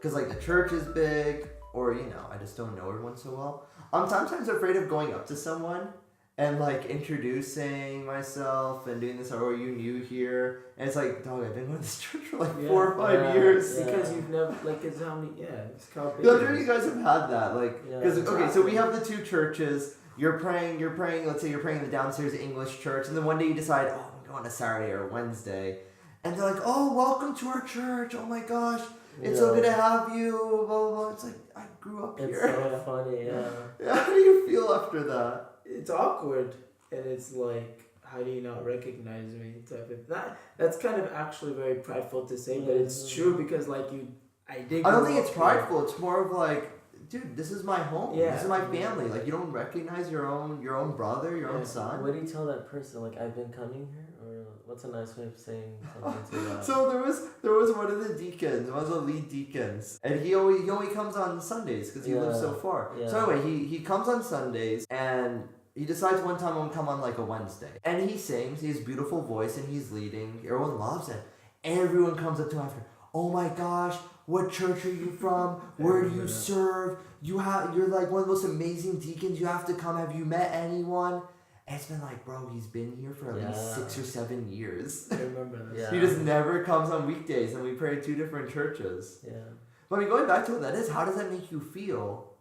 because like the church is big, or I just don't know everyone so well. I'm sometimes afraid of going up to someone and like introducing myself and doing this. Or you new here? And it's like, dog, I've been going to this church for like 4 or 5 years. Because you've never it's how many it's how big. I'm sure you guys have had that, like, because okay, so we have the 2 churches. You're praying. Let's say you're praying in the downstairs English church, and then one day you decide, oh, I'm going to Saturday or Wednesday, and they're like, oh, welcome to our church. Oh my gosh, it's so good to have you. Blah blah blah. It's like I grew up here. It's so funny, Yeah. How do you feel after that? It's awkward, and it's like, how do you not recognize me? Type of that's kind of actually very prideful to say, but it's true because like I don't think it's prideful. It's more of like, dude, this is my home. Yeah. This is my family. Like, you don't recognize your own brother, your own son. What do you tell that person? Like, I've been coming here, or what's a nice way of saying something to that? So there was one of the deacons, one of the lead deacons, and he only comes on Sundays because he lives so far. Yeah. So anyway, he comes on Sundays, and he decides one time I'm gonna come on like a Wednesday, and he sings. He has a beautiful voice, and he's leading. Everyone loves it. Everyone comes up to him after, oh my gosh, what church are you from? Where do you serve? You're like one of the most amazing deacons. You have to come. Have you met anyone? And it's been like, bro, he's been here for at least 6 or 7 years. I remember this. He just never comes on weekdays, and we pray at 2 different churches. Yeah. But I mean, going back to what that is, how does that make you feel?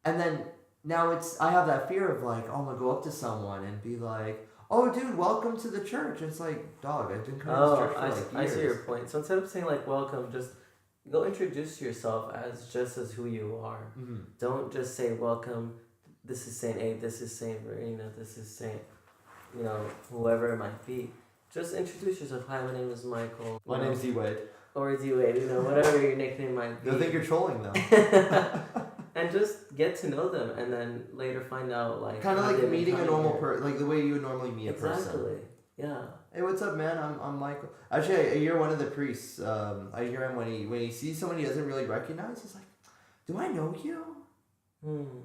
And then now I have that fear of like, oh, I'm gonna go up to someone and be like, oh, dude, welcome to the church. And it's like, dog, I've been coming to church for like years. I see your point. So instead of saying like welcome, just go introduce yourself as who you are. Mm-hmm. Don't just say welcome. This is Saint A. This is Saint Verena. This is Saint, whoever it might be. Just introduce yourself. Hi, my name is Michael. My name's Dwade. Or Dwade. Whatever your nickname might be. They'll think you're trolling them. And just get to know them, and then later find out like kind of like meeting a normal person, like the way you would normally meet a person. Exactly. Yeah. Hey, what's up, man? I'm Michael. Actually, I hear one of the priests. I hear him when he sees someone he doesn't really recognize. He's like, "Do I know you?"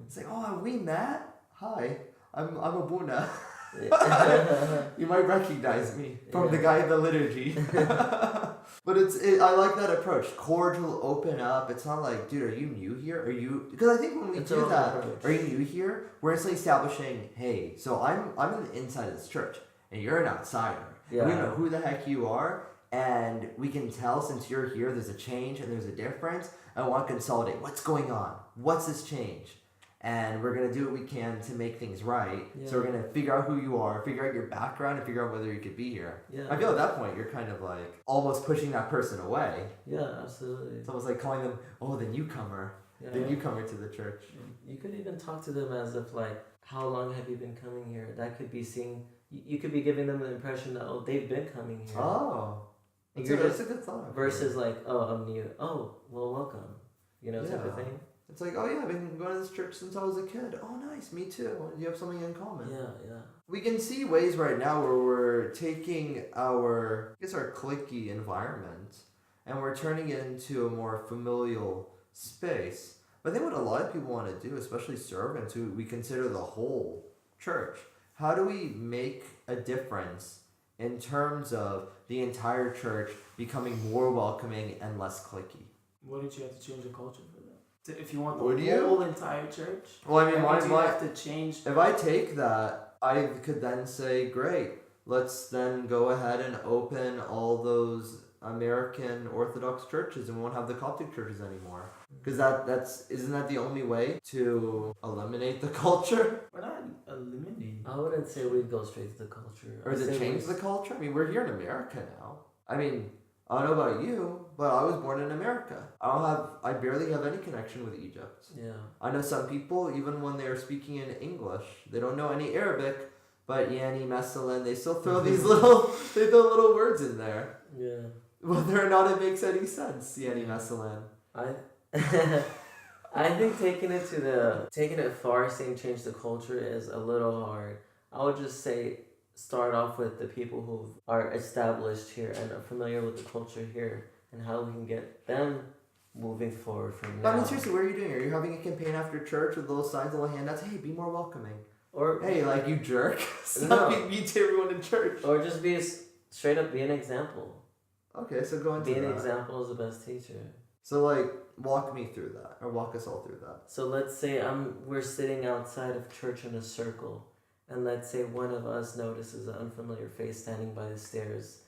It's like, "Oh, have we met? Hi, I'm Abuna." You might recognize me from the guy in the liturgy. But I like that approach. Cordial, open up. It's not like, dude, are you new here? Because I think when we do that, are you new here? We're instantly establishing, hey, so I'm on the inside of this church, and you're an outsider. Yeah. We know who the heck you are, and we can tell since you're here, there's a change and there's a difference. I want to consolidate. What's going on? What's this change? And we're going to do what we can to make things right. Yeah. So we're going to figure out who you are, figure out your background, and figure out whether you could be here. Yeah. I feel at that point, you're kind of like almost pushing that person away. Yeah, absolutely. It's almost like calling them, oh, the newcomer. Yeah. The newcomer to the church. You could even talk to them as if like, how long have you been coming here? That could be seeing, you could be giving them the impression that, oh, they've been coming here. Oh. That's a good thought. Versus like, oh, I'm new. Oh, well, welcome. Type of thing. It's like, oh yeah, I've been going to this church since I was a kid. Oh nice, me too. You have something in common. Yeah. We can see ways right now where we're taking our cliquey environment and we're turning it into a more familial space. But I think what a lot of people want to do, especially servants who we consider the whole church, how do we make a difference in terms of the entire church becoming more welcoming and less cliquey? Wouldn't you have to change the culture for that? If you want the whole entire church? Well, I mean, you have to change. If I take that, I could then say, great, let's then go ahead and open all those American Orthodox churches and we won't have the Coptic churches anymore. Because isn't that the only way to eliminate the culture? We're not eliminating. I wouldn't say we'd go straight to the culture. Or does it change the culture? I mean, we're here in America now. I mean, I don't know about you, but I was born in America. I barely have any connection with Egypt. Yeah. I know some people, even when they're speaking in English, they don't know any Arabic, but Yani, Mesalin, they still throw these little words in there. Yeah. Whether or not it makes any sense, Yani, Mesalin. I think taking it far, saying change the culture is a little hard. I would just say start off with the people who are established here and are familiar with the culture here and how we can get them moving forward from now. I mean, seriously, what are you doing? Are you having a campaign after church with little signs, little handouts? Hey, be more welcoming. Or hey, like you jerk. Stop being mean to everyone in church. Or just straight up be an example. Okay, so go into Being an example is the best teacher. So like, walk me through that, or walk us all through that. So let's say we're sitting outside of church in a circle, and let's say one of us notices an unfamiliar face standing by the stairs,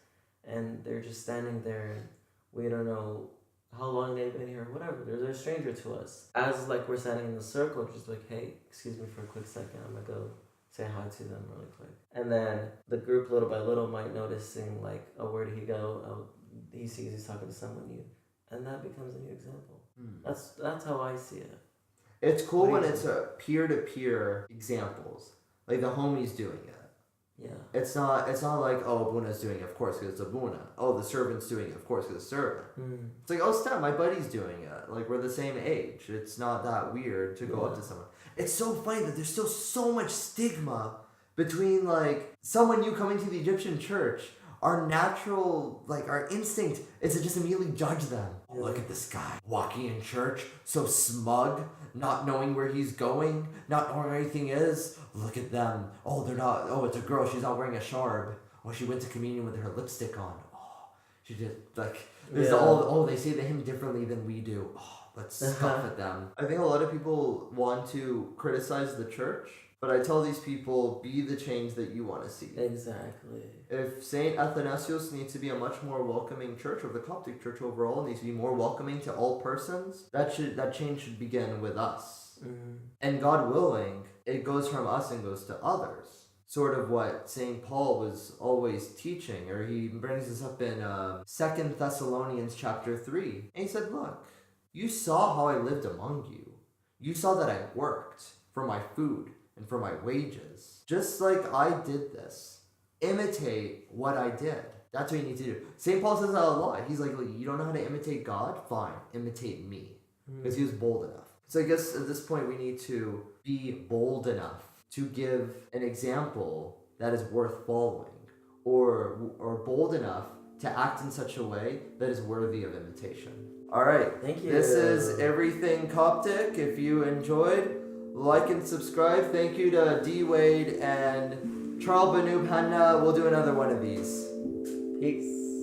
and they're just standing there, and we don't know how long they've been here or whatever. They're a stranger to us. As like we're standing in the circle, just like, hey, excuse me for a quick second, I'm gonna go say hi to them really quick. And then the group little by little might noticing like, oh, where did he go? Oh, he sees he's talking to someone new. And that becomes a new example. That's how I see it. It's cool when it's a peer-to-peer examples. Like the homie's doing it. Yeah. It's not like, oh, Abuna's doing it, of course, because it's Abuna. Oh, the servant's doing it, of course, because it's servant. It's like, oh, snap, my buddy's doing it. Like, we're the same age. It's not that weird to go up to someone. It's so funny that there's still so much stigma between, like, someone new coming to the Egyptian church. Our natural, like, our instinct is to just immediately judge them. Oh, look at this guy walking in church, so smug, not knowing where he's going, not knowing where anything is. Look at them. Oh, they're not, oh, it's a girl, she's not wearing a sharb. Oh, she went to communion with her lipstick on. Oh, she did, like, there's they say to him differently than we do. Oh, let's scoff at them. I think a lot of people want to criticize the church, but I tell these people, be the change that you want to see. Exactly. If St. Athanasius needs to be a much more welcoming church, or the Coptic Church overall needs to be more welcoming to all persons, that change should begin with us. And God willing, it goes from us and goes to others. Sort of what St. Paul was always teaching, or he brings this up in 2 Thessalonians chapter 3. And he said, look, you saw how I lived among you. You saw that I worked for my food and for my wages. Just like I did this. Imitate what I did. That's what you need to do. St. Paul says that a lot. He's like, you don't know how to imitate God? Fine, imitate me. Because he was bold enough. So I guess at this point we need to be bold enough to give an example that is worth following. Or bold enough to act in such a way that is worthy of imitation. Alright, thank you. This is Everything Coptic. If you enjoyed, like and subscribe. Thank you to Dwade and Charlbanoub. We'll do another one of these. Peace.